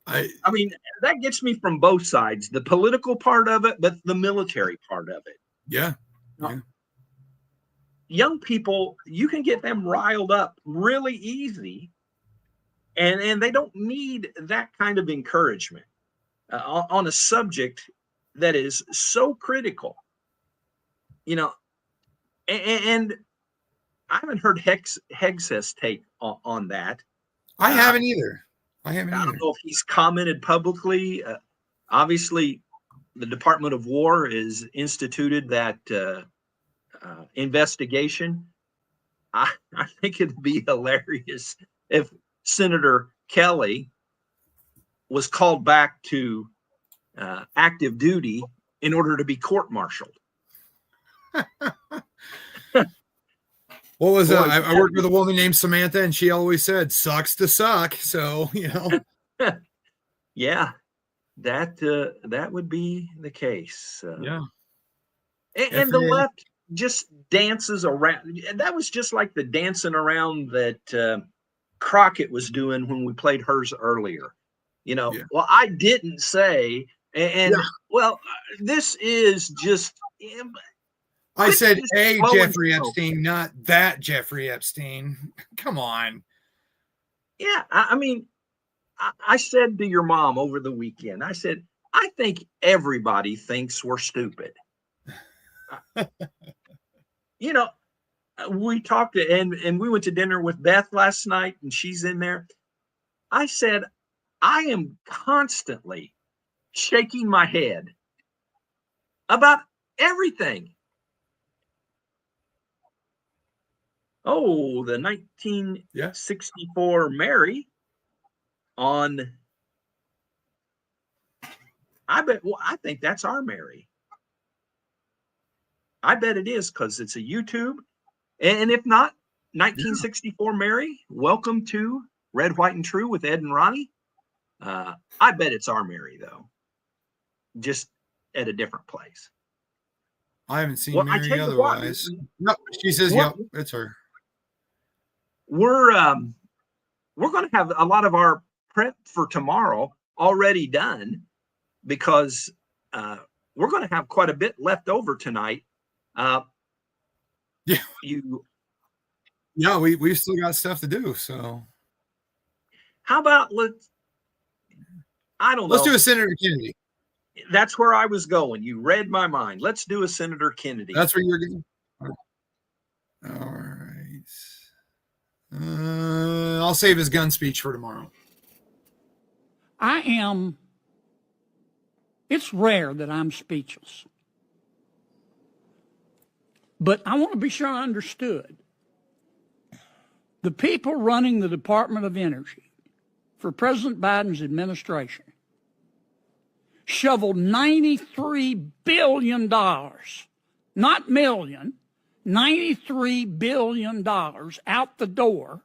I mean, that gets me from both sides, the political part of it, but the military part of it. Yeah. Yeah. Young people, you can get them riled up really easy, and they don't need that kind of encouragement on a subject that is so critical, you know. And I haven't heard Hegseth's take on that. I haven't either. I don't know if he's commented publicly. Obviously, the Department of War has instituted that investigation. I think it'd be hilarious if Senator Kelly was called back to active duty in order to be court-martialed. What was that? I worked with a woman named Samantha, and she always said, "Sucks to suck." So, you know. Yeah, that would be the case. Yeah. And the left just dances around. That was just like the dancing around that Crockett was doing when we played hers earlier. You know, well, I didn't say, and well, this is just. I said a Jeffrey Epstein, not that Jeffrey Epstein. Come on. Yeah, I mean, I said to your mom over the weekend, I said, I think everybody thinks we're stupid. You know, we talked and we went to dinner with Beth last night, and she's in there. I said, I am constantly shaking my head about everything. Oh, the 1964 Mary on. I think that's our Mary. I bet it is because it's a YouTube. And if not, 1964 Mary, welcome to Red, White, and True with Ed and Ronnie. I bet it's our Mary, though, just at a different place. I haven't seen Mary otherwise. No, she says, yep, it's her. We're going to have a lot of our prep for tomorrow already done because we're going to have quite a bit left over tonight. We've still got stuff to do. So how about I don't know. Let's do a Senator Kennedy. That's where I was going. You read my mind. Let's do a Senator Kennedy. That's where you're going. All right. I'll save his gun speech for tomorrow. It's rare that I'm speechless. But I want to be sure I understood. The people running the Department of Energy for President Biden's administration shoveled $93 billion, not million, $93 billion out the door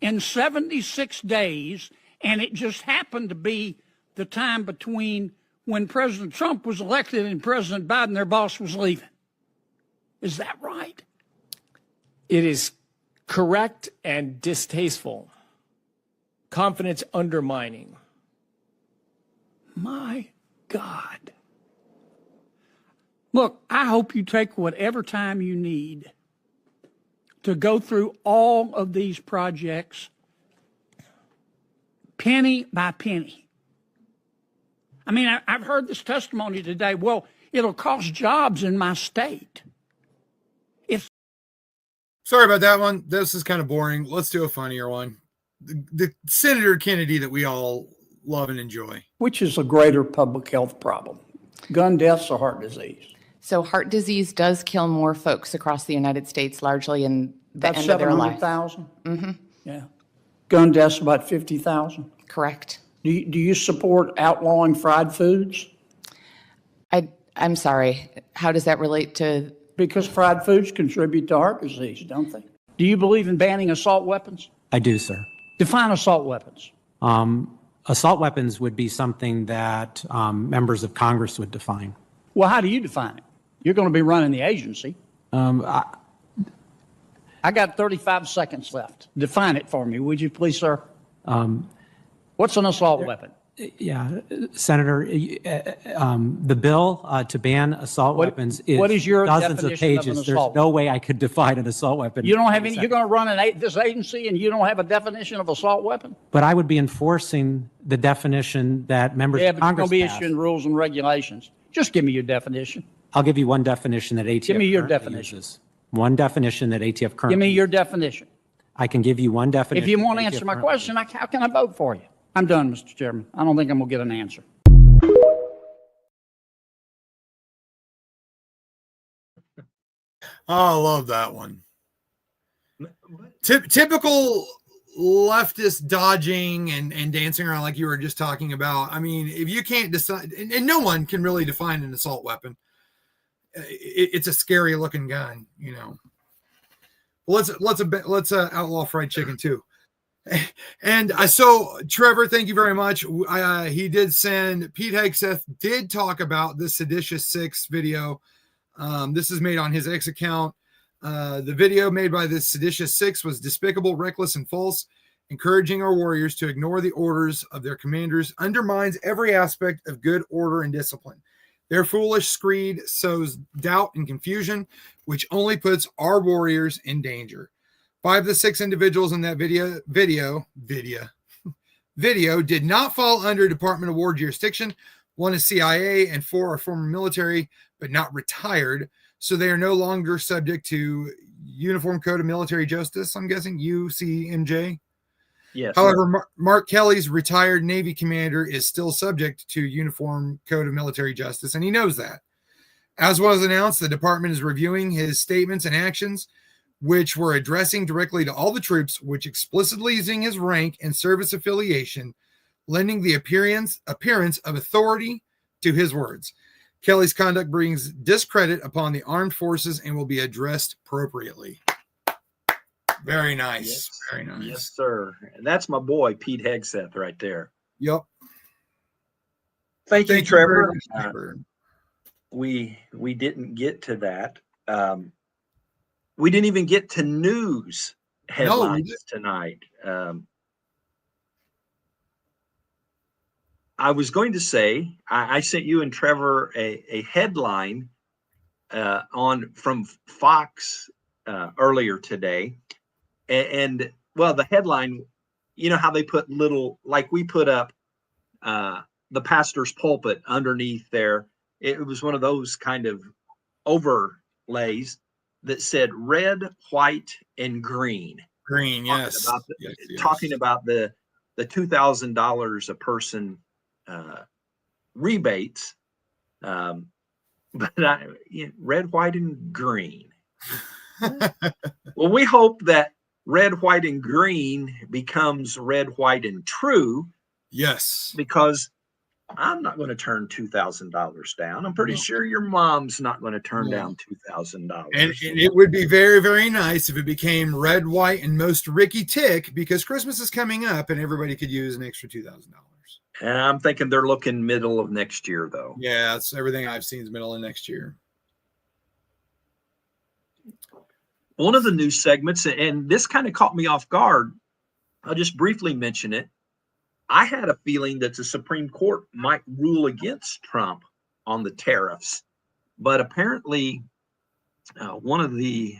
in 76 days, and it just happened to be the time between when President Trump was elected and President Biden, their boss, was leaving. Is that right? It is correct and distasteful. Confidence undermining. My God. Look, I hope you take whatever time you need to go through all of these projects penny by penny. I mean, I've heard this testimony today. Well, it'll cost jobs in my state. Sorry about that one. This is kind of boring. Let's do a funnier one. The Senator Kennedy that we all love and enjoy. Which is a greater public health problem, gun deaths or heart disease? So heart disease does kill more folks across the United States, largely in the That's end of their life. 700,000? Mm-hmm. Yeah. Gun deaths about 50,000? Correct. Do you support outlawing fried foods? I'm sorry. How does that relate to? Because fried foods contribute to heart disease, don't they? Do you believe in banning assault weapons? I do, sir. Define assault weapons. Assault weapons would be something that members of Congress would define. Well, how do you define it? You're going to be running the agency. I got 35 seconds left. Define it for me, would you please, sir? What's an assault weapon? Yeah, Senator, the bill to ban assault weapons is what is your dozens of definition of an pages. assault There's no way I could define an assault weapon. You don't have any. You're going to run this agency, and you don't have a definition of assault weapon. But I would be enforcing the definition that members of Congress you're going to be passed. issuing rules and regulations. Just give me your definition. I'll give you one definition that ATF Give me your currently definition. uses. One definition that ATF currently Give me your uses. definition. I can give you one definition. If you want to that ATF answer my currently question, how can I vote for you? I'm done, Mr. Chairman. I don't think I'm going to get an answer. Oh, I love that one. Typical leftist dodging and dancing around like you were just talking about. I mean, if you can't decide, and no one can really define an assault weapon. It's a scary looking gun, you know. Let's outlaw fried chicken too. And so Trevor, thank you very much. He did send Pete Hegseth did talk about this Seditious Six video. This is made on his X account. The video made by this Seditious Six was despicable, reckless, and false. Encouraging our warriors to ignore the orders of their commanders undermines every aspect of good order and discipline. Their foolish screed sows doubt and confusion, which only puts our warriors in danger. 5 of the 6 individuals in that video did not fall under Department of War jurisdiction. 1 is CIA and 4 are former military, but not retired. So they are no longer subject to Uniform Code of Military Justice, I'm guessing, UCMJ. Yes. However, Mark Kelly's retired Navy commander is still subject to Uniform Code of Military Justice, and he knows that. As was announced, the department is reviewing his statements and actions, which were addressing directly to all the troops, which explicitly using his rank and service affiliation, lending the appearance of authority to his words. Kelly's conduct brings discredit upon the armed forces and will be addressed appropriately. Very nice. Yes. Very nice. Yes, sir. That's my boy, Pete Hegseth, right there. Yep. Thank you, very Trevor. much, Trevor. We didn't get to that. We didn't even get to news headlines tonight. I was going to say I sent you and Trevor a headline from Fox earlier today, and well, the headline, you know how they put little, like we put up the pastor's pulpit underneath there. It was one of those kind of overlays that said red, white, and green. Green, yes. Talking about the $2,000 a person rebates, but red, white, and green. Well, we hope that red, white, and green becomes red, white, and true. Yes. Because I'm not going to turn $2,000 down. I'm pretty sure your mom's not going to turn down $2,000. And it would be very, very nice if it became red, white, and most Ricky Tick, because Christmas is coming up and everybody could use an extra $2,000. And I'm thinking they're looking middle of next year, though. Yeah, it's everything I've seen is middle of next year. One of the news segments, and this kind of caught me off guard, I'll just briefly mention it. I had a feeling that the Supreme Court might rule against Trump on the tariffs But apparently, one of the,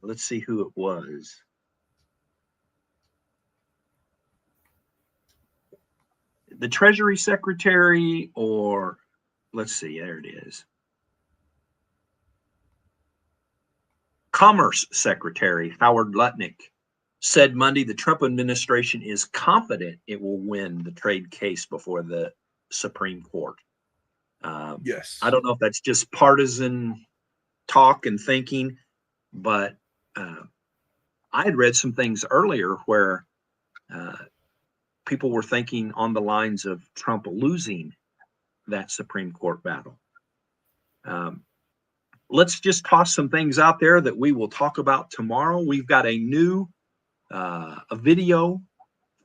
let's see who it was. The Treasury Secretary, or let's see, there it is. Commerce Secretary Howard Lutnick said Monday the Trump administration is confident it will win the trade case before the Supreme Court. Yes. I don't know if that's just partisan talk and thinking, but I had read some things earlier where people were thinking on the lines of Trump losing that Supreme Court battle. Let's just toss some things out there that we will talk about tomorrow. We've got a new a video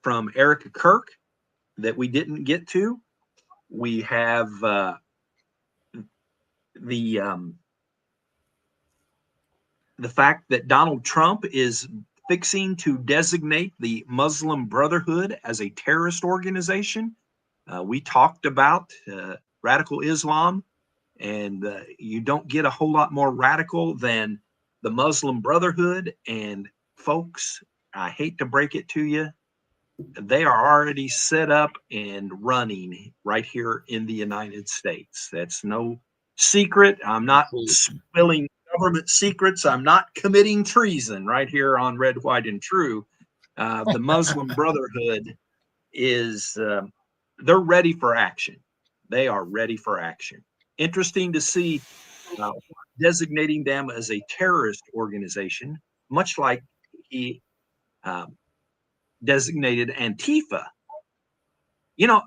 from Erica Kirk that we didn't get to. We have the fact that Donald Trump is fixing to designate the Muslim Brotherhood as a terrorist organization. We talked about radical Islam, and you don't get a whole lot more radical than the Muslim Brotherhood. And folks, I hate to break it to you, they are already set up and running right here in the United States. That's no secret. I'm not spilling government secrets. I'm not committing treason right here on Red, White, and True. The Muslim Brotherhood is, they're ready for action. They are ready for action. Interesting to see designating them as a terrorist organization, much like he designated Antifa. You know,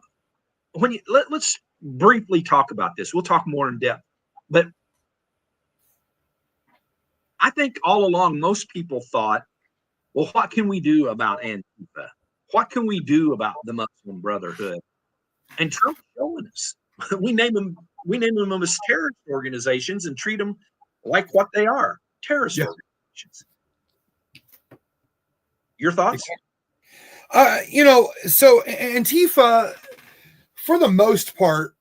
when you let's briefly talk about this. We'll talk more in depth, but I think all along most people thought, well, what can we do about Antifa? What can we do about the Muslim Brotherhood? And Trump's showing us. We name them as terrorist organizations and treat them like what they are, terrorist organizations. Your thoughts? So Antifa, for the most part,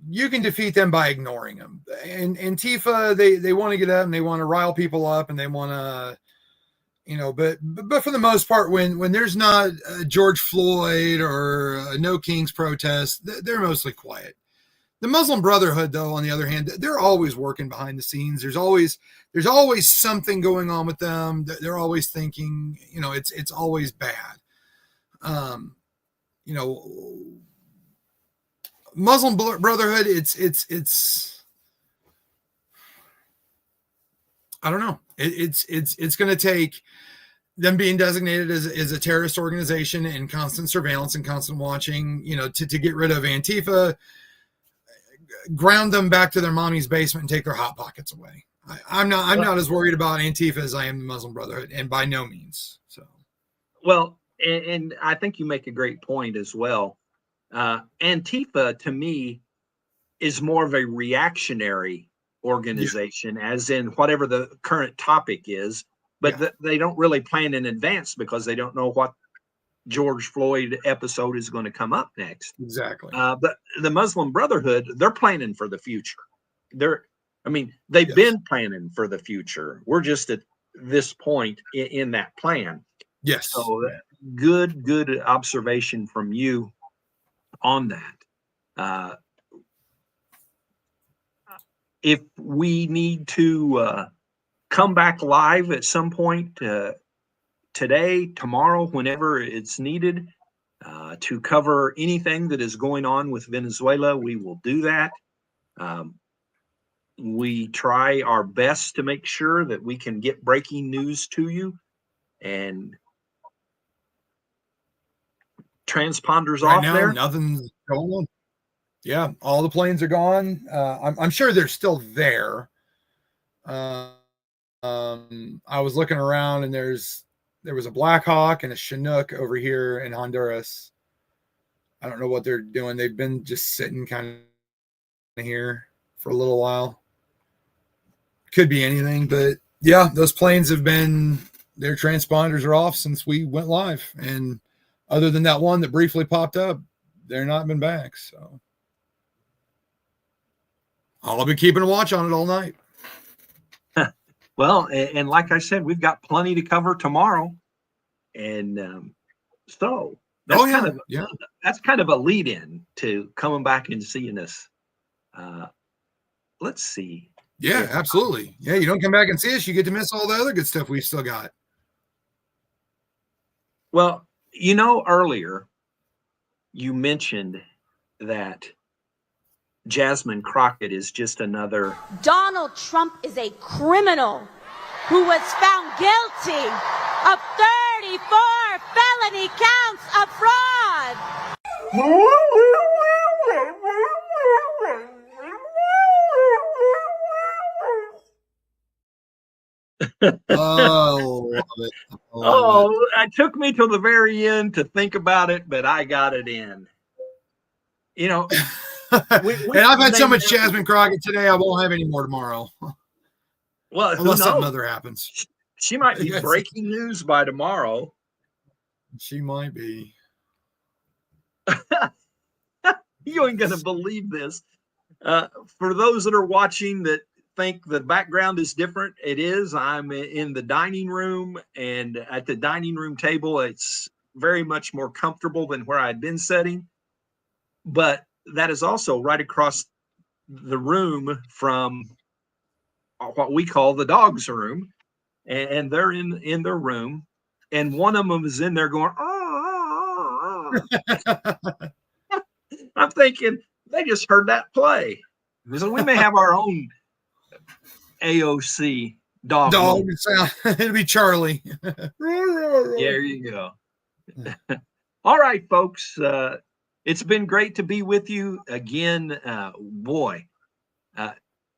you can defeat them by ignoring them. And Antifa, they want to get up and they want to rile people up and they want to, but for the most part, when there's not a George Floyd or a No Kings protest, they're mostly quiet. The Muslim Brotherhood, though, on the other hand, they're always working behind the scenes. There's always something going on with them. They're always thinking, it's always bad. Muslim Brotherhood, it's I don't know. It's going to take them being designated as a terrorist organization and constant surveillance and constant watching, to get rid of Antifa, ground them back to their mommy's basement and take their hot pockets away. I'm not as worried about Antifa as I am the Muslim Brotherhood, and by no means. So, well, and I think you make a great point as well. Antifa, to me, is more of a reactionary organization, as in whatever the current topic is, but they don't really plan in advance because they don't know what George Floyd episode is going to come up next. Exactly. But the Muslim Brotherhood, they're planning for the future. They've been planning for the future. We're just at this point in that plan. Yes. So good observation from you on that. If we need to come back live at some point today, tomorrow, whenever it's needed, to cover anything that is going on with Venezuela, we will do that. We try our best to make sure that we can get breaking news to you, and transponders right off now, there. Nothing's going on. Yeah, all the planes are gone. I'm sure they're still there. I was looking around, and there was a Black Hawk and a Chinook over here in Honduras. I don't know what they're doing. They've been just sitting kind of here for a little while. Could be anything, but yeah, those planes their transponders are off since we went live. And other than that one that briefly popped up, they're not been back. So I'll be keeping a watch on it all night. Well, and like I said, we've got plenty to cover tomorrow. And so that's that's kind of a lead in to coming back and seeing us. Let's see. Yeah, absolutely. Yeah, you don't come back and see us, you get to miss all the other good stuff we've still got. Well, earlier you mentioned that Jasmine Crockett is just another. Donald Trump is a criminal who was found guilty of 34 felony counts of fraud. Oh, love it. It took me till the very end to think about it, but I got it in. And I've had so much Jasmine Crockett today, I won't have any more tomorrow. Well, unless something other happens. She might be breaking news by tomorrow. She might be. You ain't gonna believe this. For those that are watching that think the background is different, it is. I'm in the dining room, and at the dining room table, it's very much more comfortable than where I'd been sitting. But that is also right across the room from what we call the dog's room, and they're in their room, and one of them is in there going, I'm thinking they just heard that play. So we may have our own AOC dog. It'll be Charlie. There you go. All right, folks. It's been great to be with you again.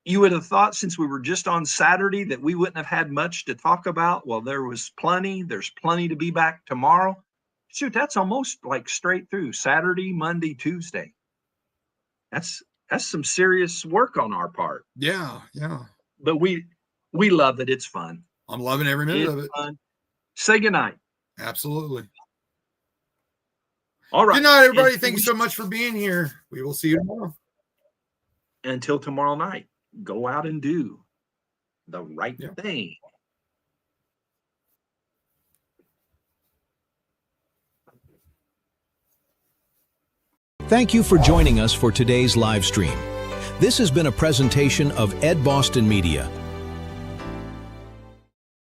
You would have thought, since we were just on Saturday, that we wouldn't have had much to talk about. Well, there was plenty. There's plenty to be back tomorrow. Shoot, that's almost like straight through Saturday, Monday, Tuesday. That's some serious work on our part. Yeah. But we love it. It's fun. I'm loving every minute of it. Fun. Say goodnight. Absolutely. All right. Good night, everybody. Thank you so much for being here. We will see you tomorrow. Until tomorrow night, go out and do the right thing. Thank you for joining us for today's live stream. This has been a presentation of Ed Boston Media.